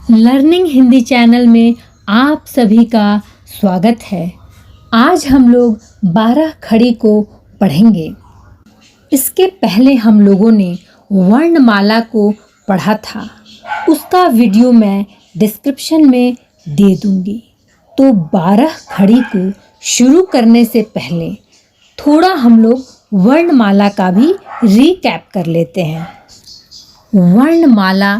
Learning Hindi channel में आप सभी का स्वागत है। आज हम लोग 12 खड़ी को पढ़ेंगे। इसके पहले हम लोगों ने वर्णमाला को पढ़ा था। उसका वीडियो मैं डिस्क्रिप्शन में दे दूंगी। तो 12 खड़ी को शुरू करने से पहले थोड़ा हम लोग वर्णमाला का भी रिकैप कर लेते हैं। वर्णमाला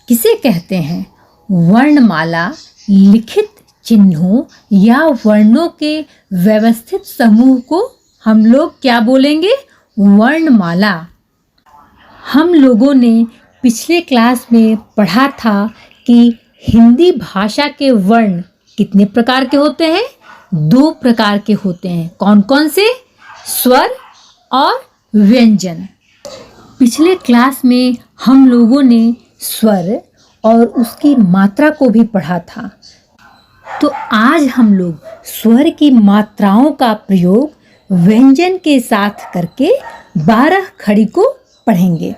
किसे कहते हैं? वर्णमाला लिखित चिन्हों या वर्णों के व्यवस्थित समूह को हम लोग क्या बोलेंगे? वर्णमाला। हम लोगों ने पिछले क्लास में पढ़ा था कि हिंदी भाषा के वर्ण कितने प्रकार के होते हैं? 2 प्रकार के होते हैं। कौन कौन से? स्वर और व्यंजन। पिछले क्लास में हम लोगों ने स्वर और उसकी मात्रा को भी पढ़ा था। तो आज हम लोग स्वर की मात्राओं का प्रयोग व्यंजन के साथ करके 12 खड़ी को पढ़ेंगे।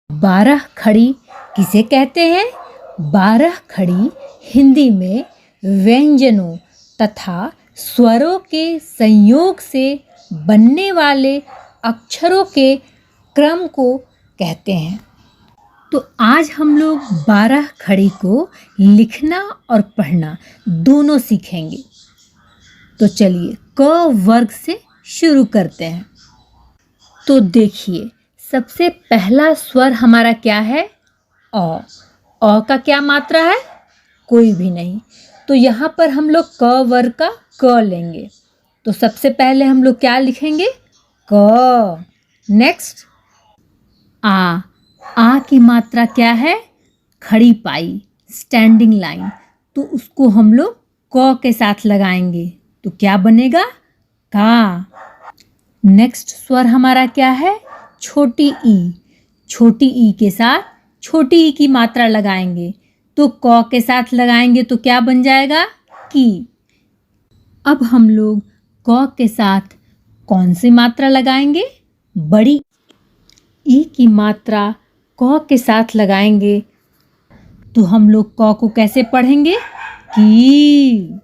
12 खड़ी किसे कहते हैं? 12 खड़ी हिंदी में व्यंजनों तथा स्वरों के संयोग से बनने वाले अक्षरों के क्रम को कहते हैं। तो आज हम लोग 12 खड़ी को लिखना और पढ़ना दोनों सीखेंगे। तो चलिए क वर्ग से शुरू करते हैं। तो देखिए, सबसे पहला स्वर हमारा क्या है? अ। अ का क्या मात्रा है? कोई भी नहीं। तो यहाँ पर हम लोग क वर्ग का क लेंगे। तो सबसे पहले हम लोग क्या लिखेंगे? क। नेक्स्ट आ। आ की मात्रा क्या है? खड़ी पाई, स्टैंडिंग लाइन। तो उसको हम लोग क के साथ लगाएंगे तो क्या बनेगा? का। नेक्स्ट स्वर हमारा क्या है? छोटी ई। छोटी ई के साथ छोटी ई की मात्रा लगाएंगे तो क के साथ लगाएंगे तो क्या बन जाएगा? की। अब हम लोग क के साथ कौन सी मात्रा लगाएंगे? बड़ी ई की मात्रा क के साथ लगाएंगे तो हम लोग क को कैसे पढ़ेंगे? की।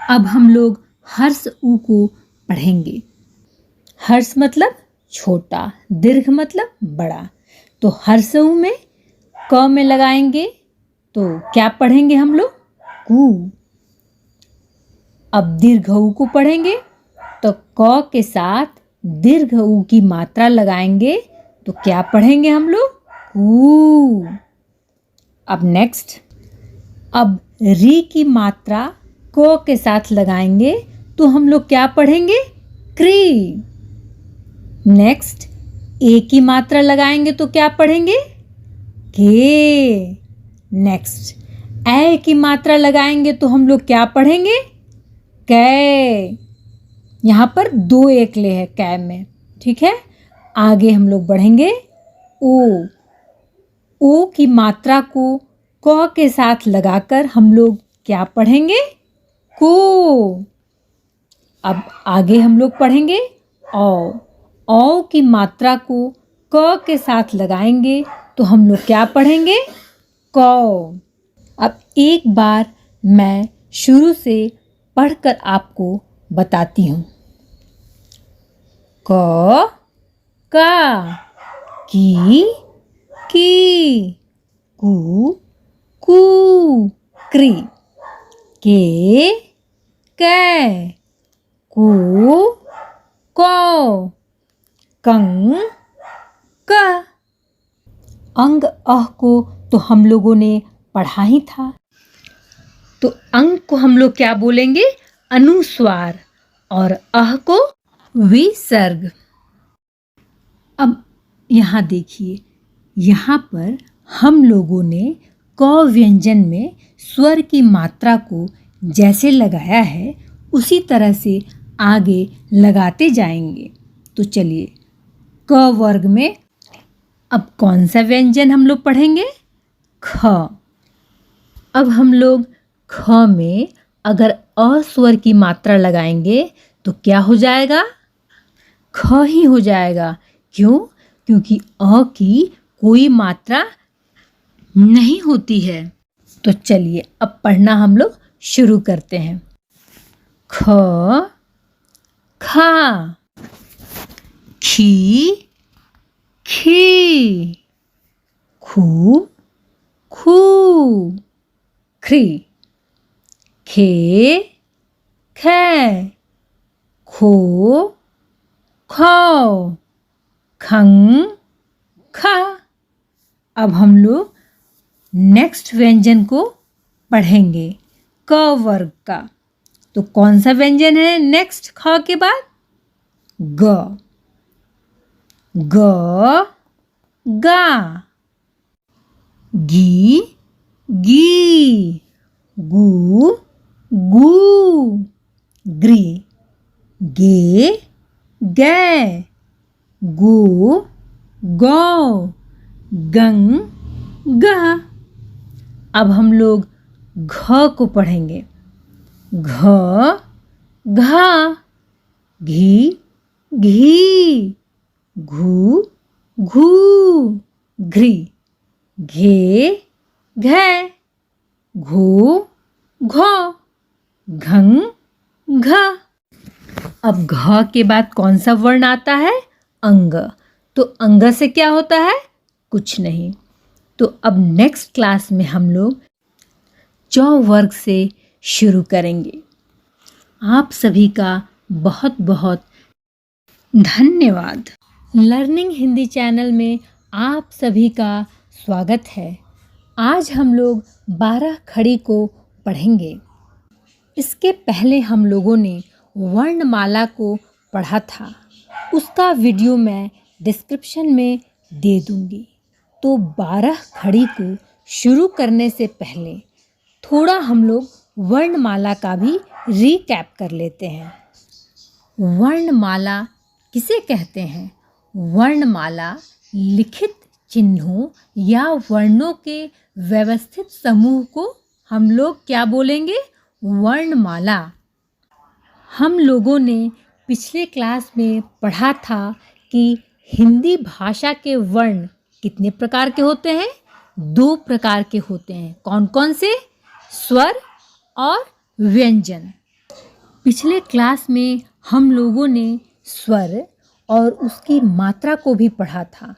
अब हम लोग हर्ष ऊ को पढ़ेंगे। हर्ष मतलब छोटा, दीर्घ मतलब बड़ा। तो हर्ष ऊ में क में लगाएंगे तो क्या पढ़ेंगे हम लोग? कू। अब दीर्घ ऊ को पढ़ेंगे तो क के साथ दीर्घ ऊ की मात्रा लगाएंगे तो क्या पढ़ेंगे हम लोग? कू। अब नेक्स्ट, अब री की मात्रा क के साथ लगाएंगे तो हम लोग क्या पढ़ेंगे? क्री। नेक्स्ट, ए की मात्रा लगाएंगे तो क्या पढ़ेंगे? के। नेक्स्ट, ए की मात्रा लगाएंगे तो हम लोग क्या पढ़ेंगे? कै। यहाँ पर 2 एकले हैं कै में, ठीक है। आगे हम लोग बढ़ेंगे। ओ। ओ की मात्रा को क के साथ लगाकर हम लोग क्या पढ़ेंगे? को। अब आगे हम लोग पढ़ेंगे औ। औ की मात्रा को क के साथ लगाएंगे तो हम लोग क्या पढ़ेंगे? कौ। अब एक बार मैं शुरू से पढ़कर आपको बताती हूँ। क। का। की। कू। क्री। के। कै। कू। कौ। कं। का। अंग अह को तो हम लोगों ने पढ़ा ही था। तो अंग को हम लोग क्या बोलेंगे? अनुस्वार। और अह को विसर्ग। अब यहाँ देखिए, यहाँ पर हम लोगों ने क व्यंजन में स्वर की मात्रा को जैसे लगाया है उसी तरह से आगे लगाते जाएंगे। तो चलिए, क वर्ग में अब कौन सा व्यंजन हम लोग पढ़ेंगे? ख। अब हम लोग ख में अगर अ स्वर की मात्रा लगाएंगे तो क्या हो जाएगा? ख ही हो जाएगा। क्यों? क्योंकि अ की कोई मात्रा नहीं होती है। तो चलिए अब पढ़ना हम लोग शुरू करते हैं। ख, खा, खी, खी, खू, खू, ख्री, खे, खे, खो, खो, खंग, खा। अब हम लोग नेक्स्ट व्यंजन को पढ़ेंगे क वर्ग का। तो कौन सा व्यंजन है नेक्स्ट ख के बाद? ग, ग, गा, गी, गी, गू, गू, ग्री, गे, गे, गो, गौ, गंग, गा। अब हम लोग घ को पढ़ेंगे। घ, घा, घी, घी, घू, घू, घ्री, घे, घे, घो, घो, घंग, घा। अब घ के बाद कौन सा वर्ण आता है? अंग। तो अंग से क्या होता है? कुछ नहीं। तो अब नेक्स्ट क्लास में हम लोग च वर्ग से शुरू करेंगे। आप सभी का बहुत बहुत धन्यवाद। लर्निंग हिंदी चैनल में आप सभी का स्वागत है। आज हम लोग 12 खड़ी को पढ़ेंगे। इसके पहले हम लोगों ने वर्णमाला को पढ़ा था। उसका वीडियो मैं डिस्क्रिप्शन में दे दूंगी। तो 12 खड़ी को शुरू करने से पहले थोड़ा हम लोग वर्णमाला का भी रीकैप कर लेते हैं। वर्णमाला किसे कहते हैं? वर्णमाला लिखित चिन्हों या वर्णों के व्यवस्थित समूह को हम लोग क्या बोलेंगे? वर्णमाला। हम लोगों ने पिछले क्लास में पढ़ा था कि हिंदी भाषा के वर्ण कितने प्रकार के होते हैं? 2 प्रकार के होते हैं। कौन कौन से? स्वर और व्यंजन। पिछले क्लास में हम लोगों ने स्वर और उसकी मात्रा को भी पढ़ा था।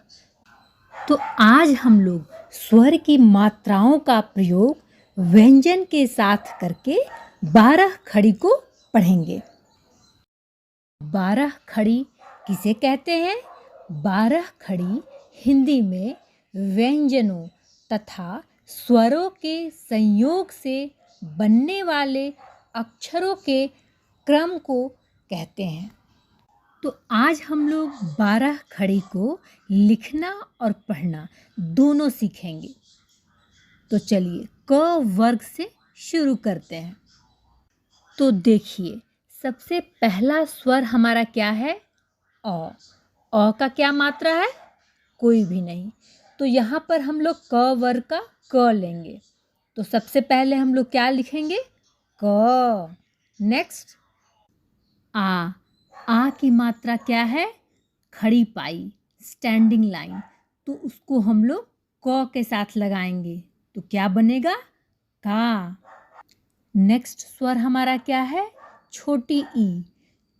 तो आज हम लोग स्वर की मात्राओं का प्रयोग व्यंजन के साथ करके 12 खड़ी को पढ़ेंगे। 12 खड़ी किसे कहते हैं? 12 खड़ी हिंदी में व्यंजनों तथा स्वरों के संयोग से बनने वाले अक्षरों के क्रम को कहते हैं। तो आज हम लोग 12 खड़ी को लिखना और पढ़ना दोनों सीखेंगे। तो चलिए क वर्ग से शुरू करते हैं। तो देखिए सबसे पहला स्वर हमारा क्या है? अ। अ का क्या मात्रा है? कोई भी नहीं। तो यहाँ पर हम लोग क वर्ग का क लेंगे। तो सबसे पहले हम लोग क्या लिखेंगे? क। नेक्स्ट आ। आ की मात्रा क्या है? खड़ी पाई, स्टैंडिंग लाइन। तो उसको हम लोग क के साथ लगाएंगे तो क्या बनेगा? का। नेक्स्ट स्वर हमारा क्या है? छोटी ई।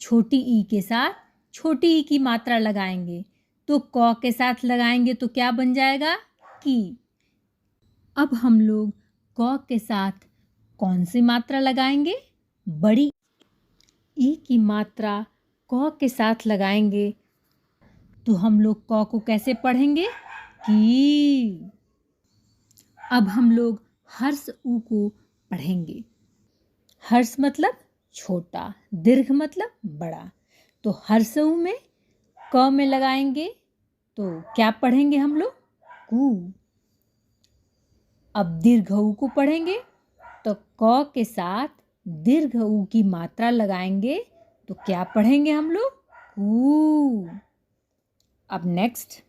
छोटी ई के साथ छोटी ई की मात्रा लगाएंगे तो क के साथ लगाएंगे तो क्या बन जाएगा? की। अब हम लोग क के साथ कौन सी मात्रा लगाएंगे? बड़ी ई की मात्रा क के साथ लगाएंगे तो हम लोग क को कैसे पढ़ेंगे? की। अब हम लोग हर्ष ऊ को पढ़ेंगे। हर्ष मतलब छोटा, दीर्घ मतलब बड़ा। तो हर्ष ऊ में क में लगाएंगे तो क्या पढ़ेंगे हम लोग? कू। अब दीर्घ ऊ को पढ़ेंगे तो क के साथ दीर्घ ऊ की मात्रा लगाएंगे तो क्या पढ़ेंगे हम लोग? कू। अब नेक्स्ट,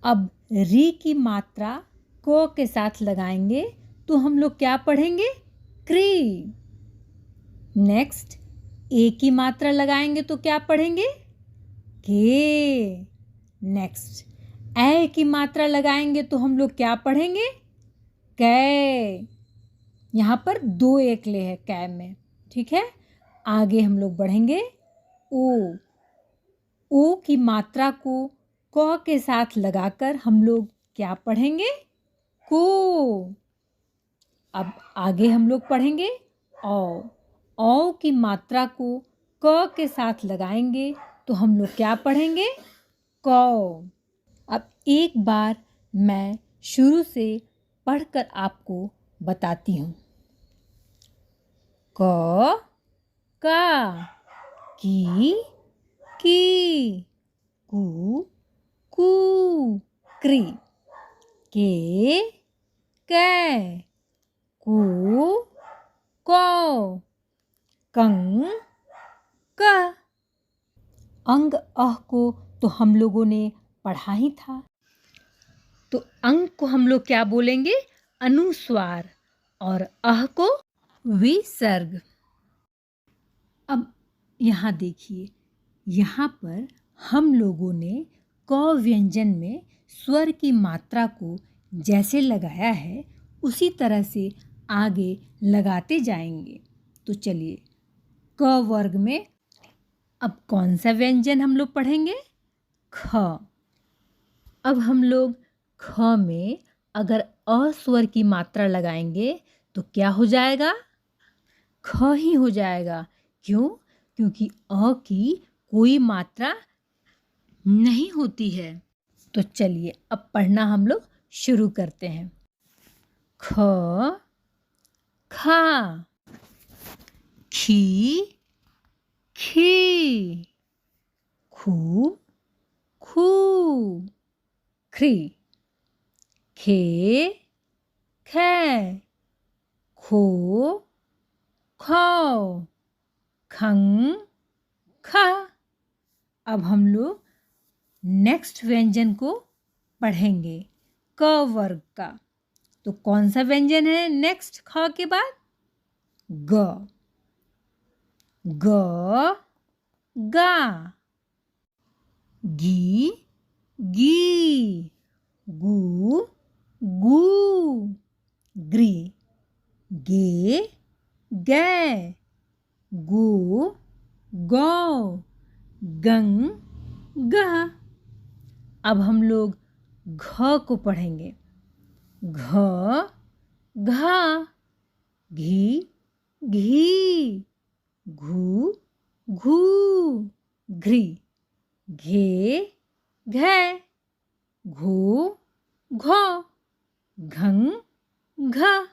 अब री की मात्रा क के साथ लगाएंगे तो हम लोग क्या पढ़ेंगे? क्री। नेक्स्ट, ए की मात्रा लगाएंगे तो क्या पढ़ेंगे? के। नेक्स्ट, ए की मात्रा लगाएंगे तो हम लोग क्या पढ़ेंगे? कै। यहाँ पर 2 एकले हैं कै में, ठीक है। आगे हम लोग बढ़ेंगे। ओ। ओ की मात्रा को क के साथ लगाकर हम लोग क्या पढ़ेंगे? को। अब आगे हम लोग पढ़ेंगे औ। औ की मात्रा को क के साथ लगाएंगे तो हम लोग क्या पढ़ेंगे? कौ। अब एक बार मैं शुरू से पढ़कर आपको बताती हूँ। क, का, की, कू, क्री, के, कै, कू, कौ, कं, कः। अंग अह को तो हम लोगों ने पढ़ा ही था। तो अंग को हम लोग क्या बोलेंगे? अनुस्वार। और अह को विसर्ग। अब यहाँ देखिए, यहाँ पर हम लोगों ने क व्यंजन में स्वर की मात्रा को जैसे लगाया है उसी तरह से आगे लगाते जाएंगे। तो चलिए, क वर्ग में अब कौन सा व्यंजन हम लोग पढ़ेंगे? ख। अब हम लोग ख में अगर अ स्वर की मात्रा लगाएंगे तो क्या हो जाएगा? ख ही हो जाएगा। क्यों? क्योंकि अ की कोई मात्रा नहीं होती है। तो चलिए अब पढ़ना हम लोग शुरू करते हैं। ख, खा, खी, खी, खू, खू, ख्री, खे, खे, खो, खौ, खं, खा। अब हम लोग नेक्स्ट व्यंजन को पढ़ेंगे क वर्ग का। तो कौन सा व्यंजन है नेक्स्ट ख के बाद? ग। ग, गा, गी, गी, गू, गू, ग्री, गे, गै, गो, गौ, गं, गः। अब हम लोग घ को पढ़ेंगे। घ, घा, घी, घी, घू, घू, घ्री, घे, घै, घो, घौ, घं, घ।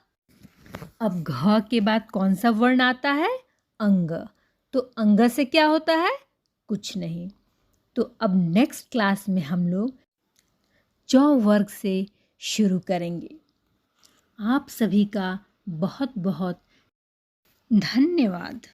अब घ के बाद कौन सा वर्ण आता है? अंग। तो अंग से क्या होता है? कुछ नहीं। तो अब नेक्स्ट क्लास में हम लोग च वर्ग से शुरू करेंगे। आप सभी का बहुत बहुत धन्यवाद।